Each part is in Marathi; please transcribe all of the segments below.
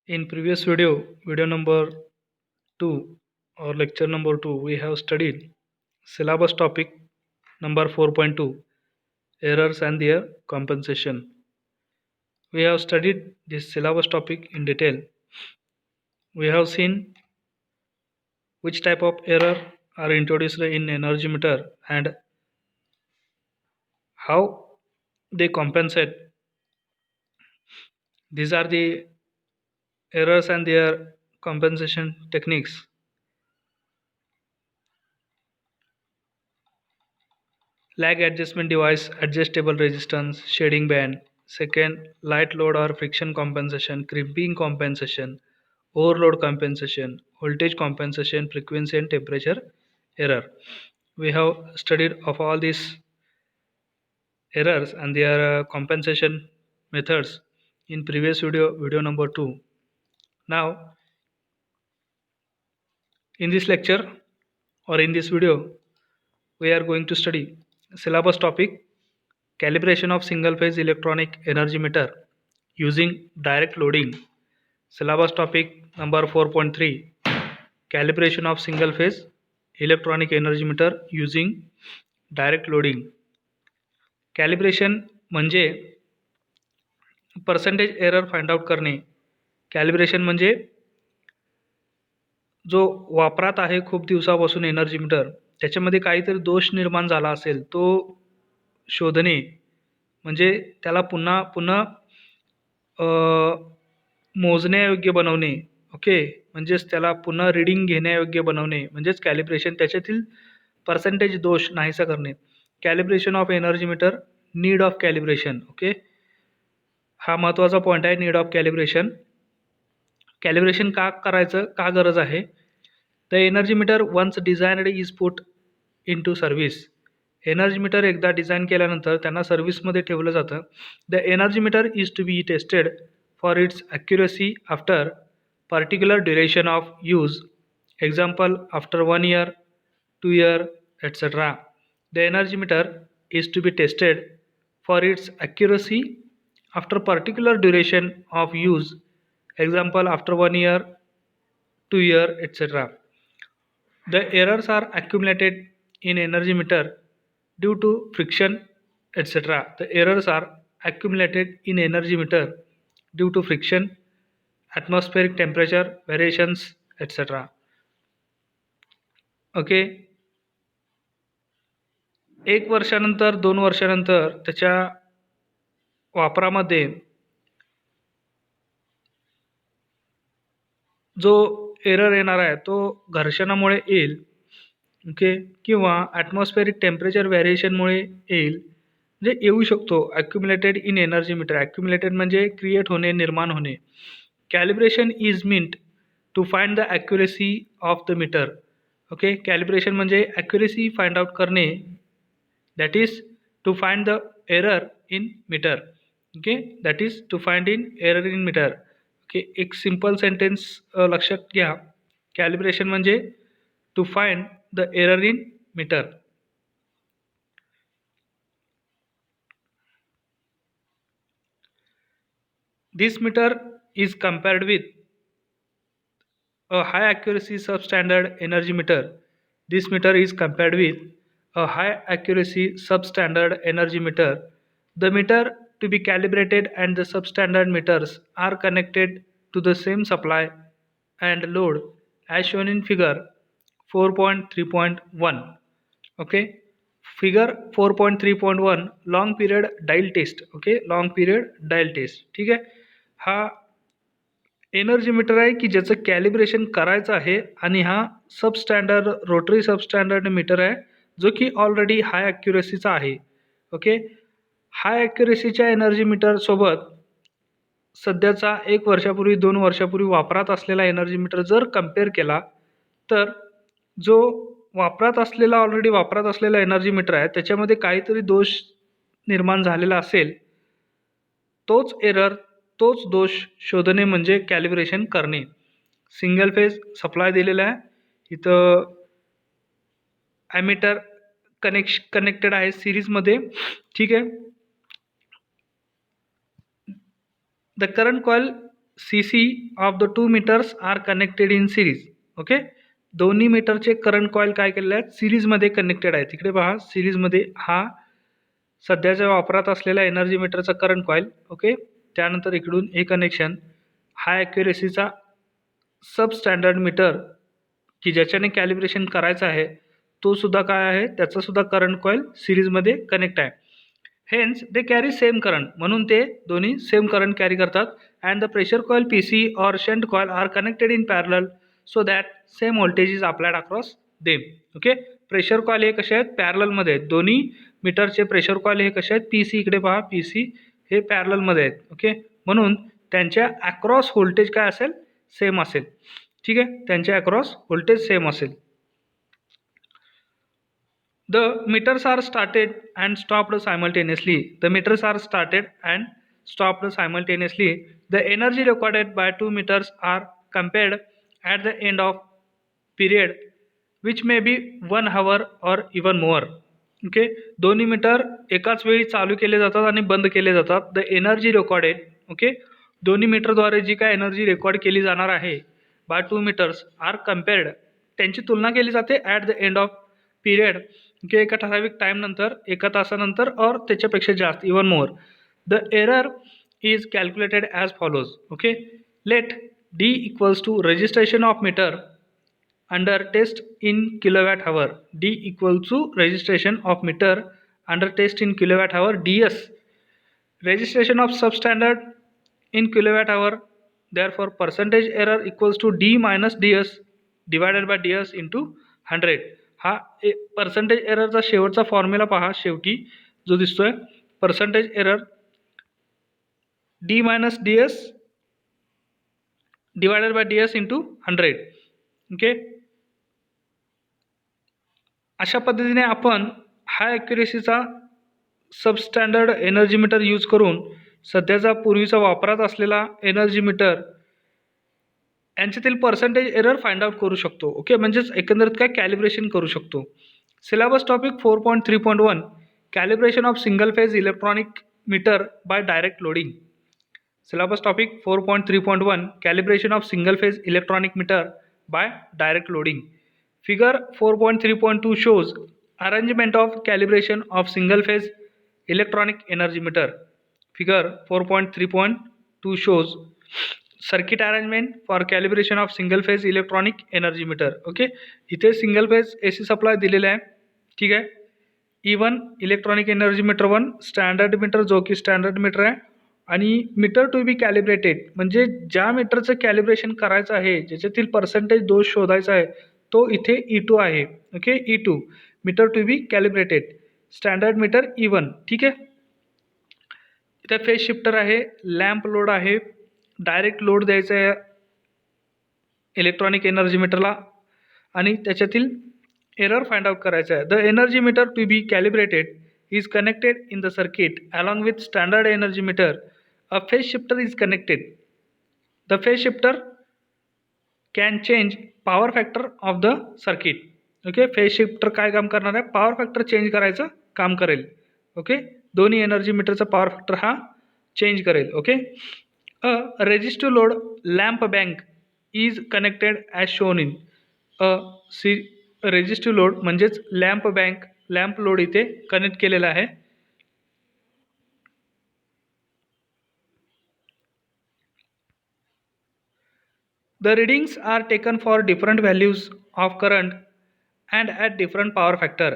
In previous video number 2 or lecture number 2, we have studied syllabus topic number 4.2, errors and their compensation. We have studied this syllabus topic in detail. We have seen which type of error are introduced in energy meter and how they compensate. These are the errors and their compensation techniques. Lag adjustment device, adjustable resistance, shading band. Second, light load or friction compensation, crimping compensation, overload compensation, voltage compensation, frequency and temperature error. We have studied of all these errors and their compensation methods in previous video number 2. Now, in this lecture or in this video, we are going to study syllabus topic calibration of single phase electronic energy meter using direct loading. Syllabus topic number 4.3 calibration of single phase electronic energy meter using direct loading. Calibration म्हणजे पर्सेंटेज एरर फाइंड आउट करणे. कॅलिब्रेशन म्हणजे जो वापरात आहे खूप दिवसापासून एनर्जी मीटर त्याच्यामध्ये काहीतरी दोष निर्माण झाला असेल तो शोधणे, म्हणजे त्याला पुन्हा पुन्हा मोजण्यायोग्य बनवणे. ओके, म्हणजेच त्याला पुन्हा रीडिंग घेण्यायोग्य बनवणे म्हणजेच कॅलिब्रेशन. त्याच्यातील पर्सेंटेज दोष नाहीसा करणे. Calibration of energy meter, need of calibration. Okay, हा महत्त्वाचा पॉईंट आहे, नीड ऑफ कॅलिब्रेशन. कॅलिब्रेशन का करायचं, का गरज आहे. The energy meter once designed is put into service. Energy meter एकदा डिझाईन केल्यानंतर त्यांना सर्व्हिसमध्ये ठेवलं जातं. The energy meter is to be tested for its accuracy after particular duration of use. Example after 1 year, 2 year, etc. The energy meter is to be tested for its accuracy after particular duration of use. Example after 1 year, 2 year, etc. The errors are accumulated in energy meter due to friction, etc. The errors are accumulated in energy meter due to friction, atmospheric temperature variations, etc. Okay, 1 वर्षानंतर 2 वर्षानंतर त्याच्या वापरामध्ये जो एरर येणार आहे तो घर्षणामुळे येईल. ओके, किंवा ॲटमॉस्फेरिक टेम्परेचर व्हेरिएशनमुळे येईल, म्हणजे येऊ शकतो. Accumulated in energy meter, accumulated म्हणजे क्रिएट होणे, निर्माण होणे. Calibration is meant to find the accuracy of the meter. Okay, calibration म्हणजे ॲक्युरेसी फाइंड आउट करणे, that is to find the error in meter. Okay, that is to find in error in meter. Okay, एक सिंपल सेंटेन्स लक्षात घ्या. कॅलिब्रेशन म्हणजे to find the error in meter. This meter is compared with a high accuracy substandard energy meter. This meter is compared with a high accuracy substandard energy meter. The meter to be calibrated and the substandard meters are connected to the same supply and load as shown in figure 4.3.1. Okay, figure 4.3.1 long period dial test. Okay, long period dial test. ठीक आहे, हा एनर्जी मीटर आहे की ज्याचं कॅलिब्रेशन करायचं आहे आणि हा सबस्टँडर्ड रोटरी सबस्टँडर्ड मीटर आहे जो की ऑलरेडी हाय ॲक्युरेसीचा आहे. ओके, हाय ॲक्युरेसीच्या एनर्जी मीटरसोबत सध्याचा 1 वर्षापूर्वी 2 वर्षापूर्वी वापरात असलेला एनर्जी मीटर जर कम्पेअर केला तर जो वापरात असलेला ऑलरेडी वापरात असलेला एनर्जी मीटर आहे त्याच्यामध्ये काहीतरी दोष निर्माण झालेला असेल, तोच एरर, तोच दोष शोधणे म्हणजे कॅलिब्रेशन करणे. सिंगल फेज सप्लाय दिलेला आहे इथं, ॲमीटर कनेक्टेड आहे सिरीजमध्ये. ठीक आहे, the current coil CC of the 2 meters are connected in series. Okay, दोन्ही मीटरचे करंट कॉईल काय केलेले आहेत, सिरीजमध्ये कनेक्टेड आहे. तिकडे पहा, सिरीजमध्ये हा सध्याच्या वापरात असलेला एनर्जी मीटरचा करंट कॉईल. ओके, त्यानंतर इकडून हे कनेक्शन, हाय ॲक्युरेसीचा सब स्टँडर्ड मीटर की ज्याच्याने कॅलिब्रेशन करायचं आहे, तो सुद्धा काय आहे, त्याचा सुद्धा करंट कॉईल सिरीजमध्ये कनेक्ट आहे. Hence they carry same current, म्हणून ते दोन्ही सेम करंट कॅरी करतात. And the pressure coil PC और shunt coil are connected in parallel so that same voltage is applied across them. Okay, pressure coil हे कसे आहेत, पॅरललमध्ये आहेत. दोन्ही मीटरचे प्रेशर कॉईल हे कसे आहेत, PC इकडे पहा, PC हे पॅरललमध्ये आहेत. ओके, म्हणून त्यांच्या अक्रॉस व्होल्टेज काय असेल, सेम असेल. ठीक आहे, त्यांच्या अक्रॉस व्होल्टेज सेम असेल. The meters are started and stopped simultaneously. The meters are started and stopped simultaneously. The energy recorded by 2 meters are compared at the end of period, which may be 1 hour or even more. Okay, दोन्ही मीटर एकाच वेळी चालू केले जातात आणि बंद केले जातात. द एनर्जी रेकॉर्डेड, ओके, दोन्ही मीटरद्वारे जी काय एनर्जी रेकॉर्ड केली जाणार आहे बाय 2 मीटर्स आर कम्पेअर्ड, त्यांची तुलना केली जाते at the end off period, की एका ठराविक टाईम नंतर, एका तासानंतर और त्याच्यापेक्षा जास्त, even more. The error is calculated as follows. Okay, let D equals to registration of meter under test in kilowatt hour. D equals to registration of meter under test in kilowatt hour, DS. Registration of substandard in kilowatt hour, therefore percentage error equals to D minus DS divided by DS into 100. हा पर्सेंटेज एररचा शेवटचा फॉर्म्युला पहा, शेवटी जो दिसतोय, percentage error D minus DS divided by DS into 100. Okay, अशा पद्धतीने आपण हाय ॲक्युरेसीचा सबस्टँडर्ड एनर्जी मीटर यूज करून सध्याचा पूर्वीचा वापरात असलेला एनर्जी मीटर यांच्यातील पर्सेंटेज एरर फाइंड आउट करू शकतो. ओके, म्हणजेच एकंदरीत काय कॅलिब्रेशन करू शकतो. Syllabus topic 4.3.1 calibration of single phase electronic meter by direct loading. Syllabus topic 4.3.1 calibration of single phase electronic meter by direct loading. Figure 4.3.2 shows arrangement of calibration of single phase electronic energy meter. Figure 4.3.2 shows circuit arrangement for calibration of single phase electronic energy meter. Okay, इथे सिंगल फेज AC सप्लाय दिलेला आहे. ठीक आहे, E1 electronic energy meter 1 standard meter, जो की स्टँडर्ड मीटर आहे, आणि मीटर टू बी कॅलिब्रेटेड म्हणजे ज्या मीटरचं कॅलिब्रेशन करायचं आहे, ज्याच्यातील पर्सेंटेज दोष शोधायचा आहे, तो इथे E2 आहे. Okay, E2 meter to be calibrated, standard meter E1. ठीक आहे, इथे फेज शिफ्टर आहे, लॅम्प लोड आहे, डायरेक्ट लोड द्यायचा आहे इलेक्ट्रॉनिक एनर्जी मीटरला आणि त्याच्यातील एरर फाइंड आउट करायचा आहे. The energy meter to be calibrated is connected in the circuit along with standard energy meter. A phase shifter is connected. The phase shifter can change power factor of the circuit. Okay, phase shifter काय काम करणार आहे, पॉवर फॅक्टर चेंज करायचं काम करेल. ओके, दोन्ही एनर्जी मीटरचा पॉवर फॅक्टर हा चेंज करेल. Okay, a resistive load lamp bank is connected as shown in. Resistive load म्हणजेच लॅम्प बँक, लॅम्प लोड इथे कनेक्ट केलेला आहे. The readings are taken for different values of current and at different power factor.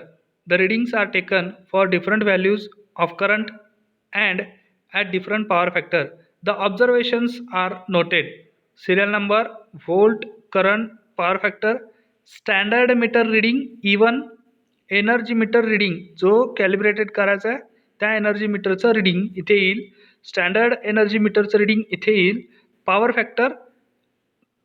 The readings are taken for different values of current and at different power factor. The observations are noted. Serial number, volt, current, power factor, standard meter reading, even energy meter reading जो कॅलिब्रेटेड करायचा आहे त्या एनर्जी मीटरचं रिडिंग इथे येईल. स्टँडर्ड एनर्जी मीटरचं रिडिंग इथे येईल. Power factor,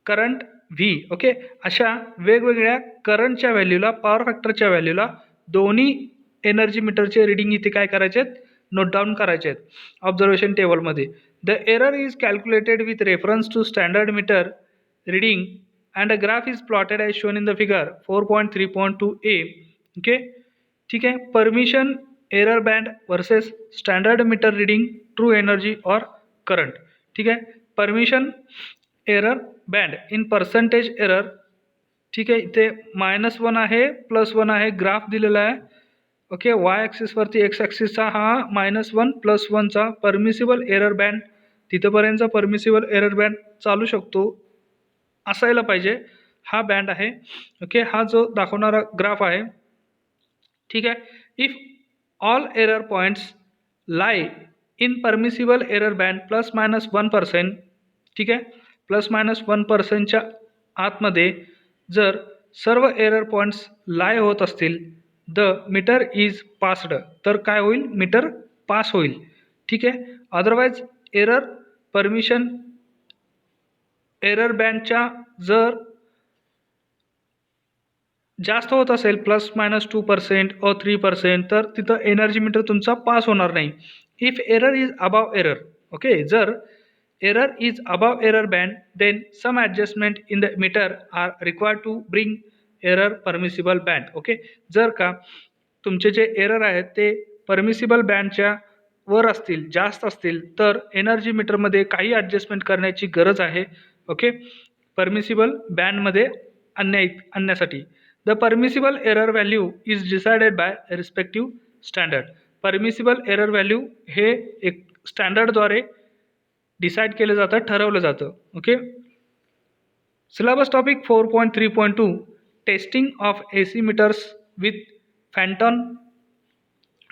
current V. Okay, अशा वेगवेगळ्या करंटच्या व्हॅल्यूला, पॉवर फॅक्टरच्या व्हॅल्यूला दोन्ही एनर्जी मीटरचे रिडिंग इथे काय करायचे आहेत, नोट डाऊन करायचे आहेत ऑब्झर्वेशन टेबलमध्ये. The error is calculated with reference to standard meter reading and a graph is plotted as shown in the figure 4.3.2a. Okay, ठीक आहे, permission error band versus standard meter reading, true energy और करंट. ठीक आहे, permission error band in percentage error, ठीक आहे. इथे -1 आहे, +1 आहे, ग्राफ दिलेला आहे. ओके, वाय ॲक्सिसवरती एक्स ॲक्सिसचा हा -1 +1चा परमिसिबल एरर बँड, तिथंपर्यंतचा परमिसिबल एरर बँड चालू शकतो, असायला पाहिजे, हा बँड आहे. ओके, हा जो दाखवणारा ग्राफ आहे, ठीक आहे. If all error points Lai in permissible error band ±1%, ठीक आहे, ±1%च्या आतमध्ये जर सर्व एरर पॉईंट्स लाई होत असतील, द मीटर इज पास्ड, तर काय होईल, मीटर पास होईल, ठीक आहे. अदरवाईज एरर परमिशन एरर बँडच्या जर जास्त होत असेल ±2% और 3%, तर तिथं एनर्जी मीटर तुमचा पास होणार नाही. If error is above error, okay, जर error is above error band, then some adjustment in the meter are required to bring error permissible band. Okay, जर का तुमचे जे एरर आहेत ते परमिसिबल बँडच्या वर असतील, जास्त असतील, तर एनर्जी मीटरमध्ये काही ॲडजस्टमेंट करण्याची गरज आहे. ओके, परमिसिबल बँडमध्ये आणण्यासाठी. The permissible error value is decided by respective standard. Permissible error value हे एक स्टँडर्डद्वारे डिसाईड केलं जातं, ठरवलं जातं. Okay, syllabus topic 4.3.2 testing of AC meters with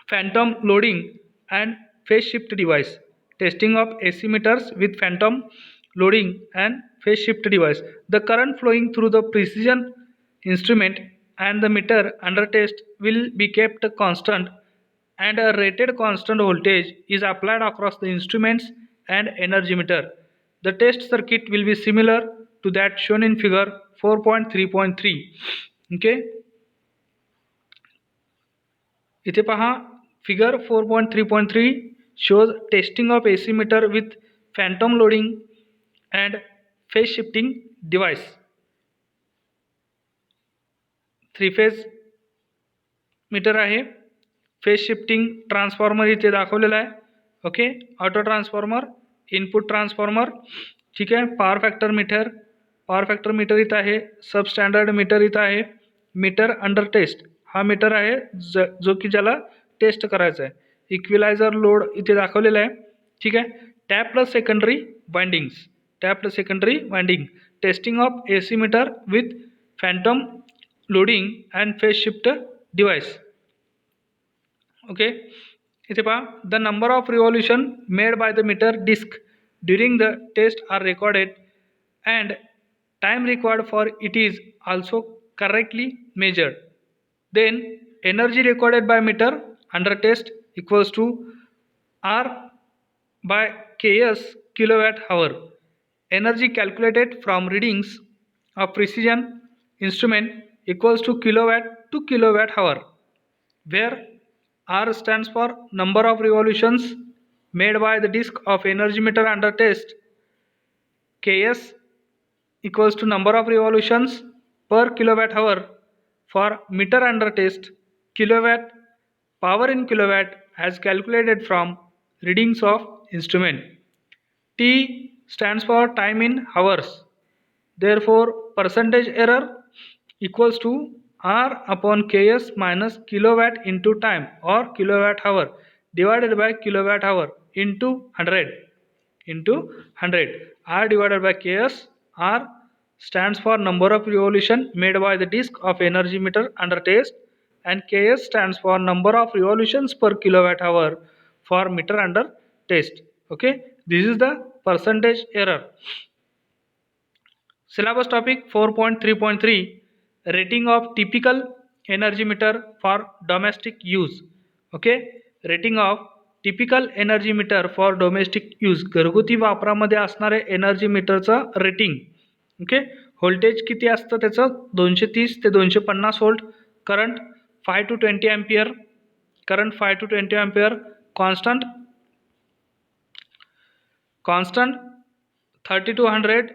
phantom loading and phase shift device. Testing of AC meters with phantom loading and phase shift device. The current flowing through the precision instrument and the meter under test will be kept constant, and a rated constant voltage is applied across the instruments and energy meter. The test circuit will be similar to that shown in figure 4.3.3. Okay, इथे पहा, figure 4.3.3 shows testing of AC meter with phantom loading and phase shifting device. 3 phase meter आहे. फेज शिफ्टिंग ट्रान्सफॉर्मर इथे दाखवलेला आहे. Okay, auto transformer, input transformer, ठीक आहे. पॉवर फॅक्टर मीटर इथं आहे. सब स्टँडर्ड मीटर इथं आहे. मीटर अंडर टेस्ट हा मीटर आहे जो की ज्याला टेस्ट करायचा आहे. इक्विलायझर लोड इथे दाखवलेला आहे, ठीक आहे. Tap plus secondary winding. Testing of AC meter with phantom loading and phase shift device. Okay, इथे पहा, the number of revolution made by the meter disc during the test are recorded and time required for it is also correctly measured. Then energy recorded by meter under test equals to R by Ks kilowatt hour. Energy calculated from readings of precision instrument equals to kilowatt to kilowatt hour, where R stands for number of revolutions made by the disk of energy meter under test. Ks equals to number of revolutions per kilowatt hour for meter under test. Kilowatt power in kilowatt as calculated from readings of instrument. T stands for time in hours. Therefore, percentage error equals to R upon Ks minus kilowatt into time or kilowatt hour divided by kilowatt hour into 100. R divided by Ks. R stands for number of revolution made by the disk of energy meter under test, and Ks stands for number of revolutions per kilowatt hour for meter under test. Okay, this is the percentage error. Syllabus topic 4.3.3 rating of typical energy meter for domestic use. Okay, rating of typical energy meter for domestic use. घरगुती वापरामध्ये असणारे एनर्जी मीटरचं रेटिंग. ओके, व्होल्टेज किती असतं त्याचं, 230 ते 250 volt. Current 5 to 20 ampere. Constant 30 to 100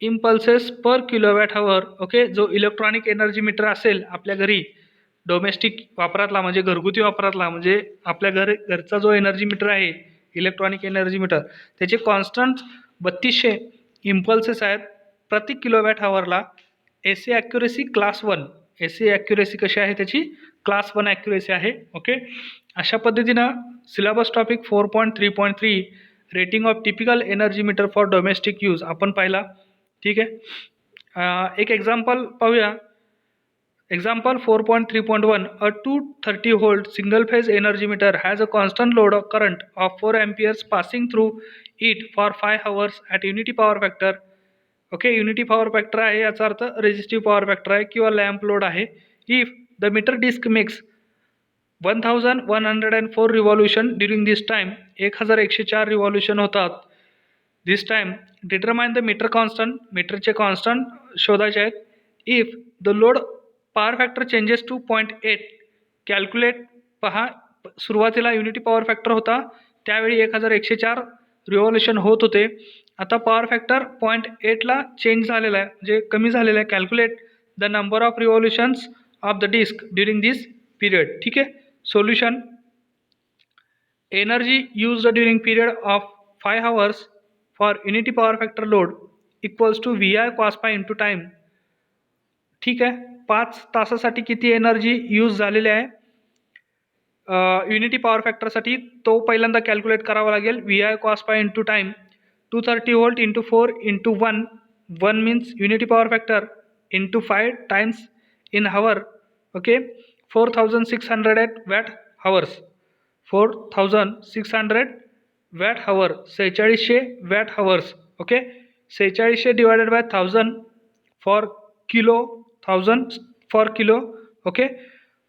impulses per kilowatt hour. Okay, जो इलेक्ट्रॉनिक एनर्जी मीटर असेल आपल्या घरी डोमेस्टिक वापरातला, म्हणजे घरगुती वापरातला, म्हणजे आपल्या घरचा जो एनर्जी मीटर आहे इलेक्ट्रॉनिक एनर्जी मीटर, त्याचे कॉन्स्टंट 3200 इम्पल्सेस आहेत प्रति किलोवॅट हवरला. AC accuracy class 1. AC accuracy कशी आहे त्याची? क्लास 1 ॲक्युरेसी आहे. ओके, अशा पद्धतीनं syllabus topic 4.3.3 rating of typical energy meter for domestic use आपण पाहिला. ठीक आहे, एक एक्झाम्पल पाहूया. Example 4.3.1 A 230 volt single phase energy meter has a constant load of current of 4 amperes passing through it for 5 hours at unity power factor. Okay, unity power factor आहे याचा अर्थ रेजिस्टिव्ह पॉवर फॅक्टर आहे किंवा लॅम्प लोड आहे. If the meter disc makes 1104 revolution during this time, 1104 revolution होतात this time. Determine the meter constant, मीटरचे कॉन्स्टंट शोधायचे आहेत. If the load power factor changes to 0.8 calculate. पहा, सुरुवातीला युनिटी पॉवर फॅक्टर होता त्यावेळी 1104 रिव्हॉल्युशन होत होते. आता पॉवर फॅक्टर 0.8ला चेंज झालेला आहे, म्हणजे कमी झालेला आहे. Calculate the number of revolutions of the disc during this period. ठीक आहे, solution. Energy used during period of 5 hours for unity power factor load equals to VI cos phi into time. ठीक आहे, 5 तासासाठी किती एनर्जी यूज झालेली आहे युनिटी पॉवर फॅक्टरसाठी, तो पहिल्यांदा कॅल्क्युलेट करावा लागेल. VI cos phi into time. 230 volt into 4 into 1 means unity power factor into 5 times in hour. Okay, 4600 watt hours. 4600 watt hour, 4600 watt hours. Okay, 4600 divided by 1000 for kilo, 1000 for kilo. Okay,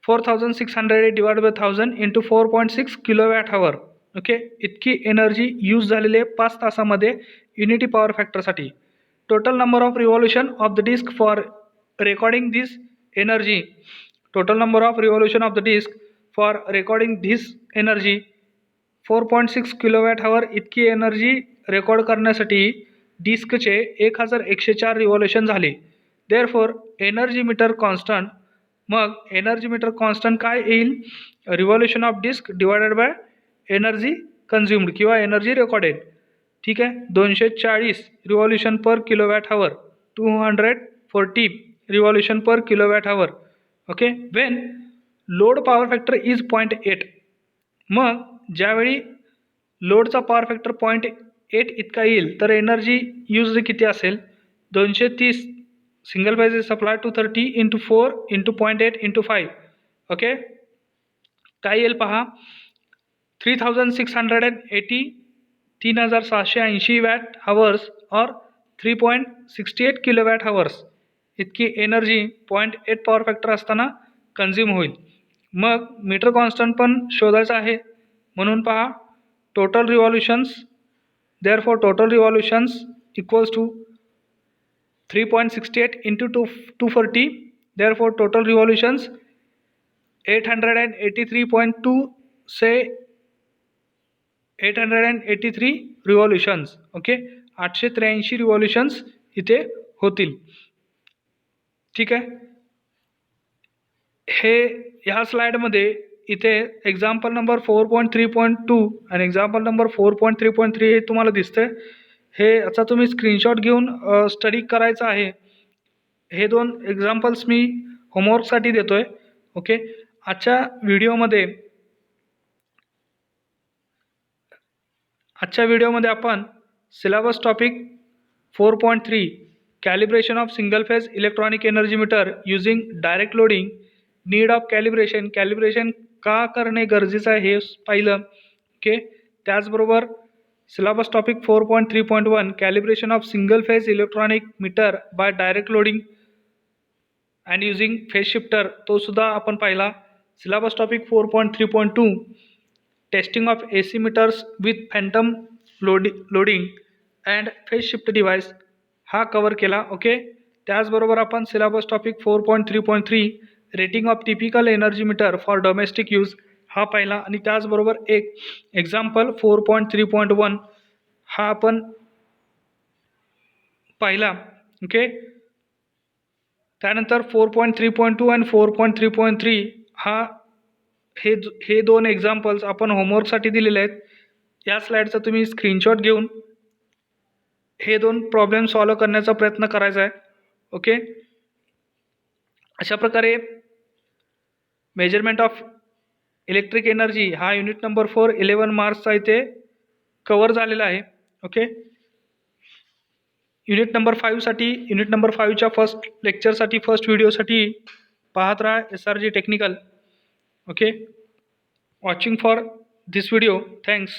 4600 divided by 1000 into 4.6 kilowatt hour. Okay, इतकी एनर्जी यूज झालेली आहे 5 तासामध्ये युनिटी पॉवर फॅक्टरसाठी. Total number of revolution of the disc for recording this energy. Total number of revolution of the disc for recording this energy 4.6 kilowatt hour. इतकी एनर्जी रेकॉर्ड करण्यासाठी डिस्कचे 1104 रिव्हॉल्युशन झाले. Therefore energy meter constant. मग एनर्जी मीटर कॉन्स्टंट काय येईल? Revolution of disc divided by energy consumed किंवा एनर्जी रेकॉर्डेड. ठीक आहे, 240 revolution per kilowatt hour, 240 revolution per kilowatt hour. Okay, when load power factor is 0.8. मग ज्यावेळी लोडचा पॉवर फॅक्टर 0.8 इतका येईल तर एनर्जी यूज किती असेल? 230 single phase supply 230 into 4 into 0.8 into 5. Okay, काय येईल पहा, 3680 3680 वॅट हवर्स और 3.68 किलोवॅट हवर्स इतकी एनर्जी 0.8 पॉवर फॅक्टर असताना कन्झ्युम होईल. मग मीटर कॉन्स्टंट पण शोधायचा आहे, म्हणून पहा total revolutions. Therefore total revolutions equals to 3.68 into 240. Therefore total revolutions 883.2 say 883 revolutions. Okay, 883 revolutions इथे होतील. ठीक आहे, हे ह्या स्लाइडमध्ये इथे एक्झाम्पल नंबर 4.3.2 आणि एक्झाम्पल नंबर 4.3.3 हे तुम्हाला दिसतंय. हे याचा तुम्ही स्क्रीनशॉट घेऊन स्टडी करायचा आहे. हे 2 एक्झाम्पल्स मी होमवर्कसाठी देतोय. ओके, आजच्या व्हिडिओमध्ये आपण syllabus topic 4.3 calibration of single phase electronic energy meter using direct loading, need of calibration, calibration का करणे गरजेचं आहे हे पाहिलं. ओके, त्याचबरोबर syllabus topic 4.3.1 calibration of single phase electronic meter by direct loading and using phase shifter, तो सुद्धा आपण पाहिला. Syllabus topic 4.3.2 testing of AC meters with phantom loading and phase shift device हा कवर केला. ओके, त्याचबरोबर आपण syllabus topic 4.3.3 rating of typical energy meter for domestic use हा पाहिला. आणि त्याचबरोबर एक एक्झाम्पल 4.3.1 हा आपण पाहिला. ओके, त्यानंतर 4.3.2 आणि 4.3.3 हा हे 2 एक्झाम्पल्स आपण होमवर्कसाठी दिलेले आहेत. या स्लाइडचा तुम्ही स्क्रीनशॉट घेऊन हे 2 प्रॉब्लेम सॉल्व्ह करण्याचा प्रयत्न करायचा आहे. ओके. अशा प्रकारे मेजरमेंट ऑफ इलेक्ट्रिक एनर्जी हा युनिट नंबर 4 11 मार्चचा इथे कवर झालेला आहे. ओके. युनिट नंबर 5च्या फर्स्ट लेक्चरसाठी फर्स्ट व्हिडिओसाठी पाहत राहा SRG technical. Okay. Watching for this video. Thanks.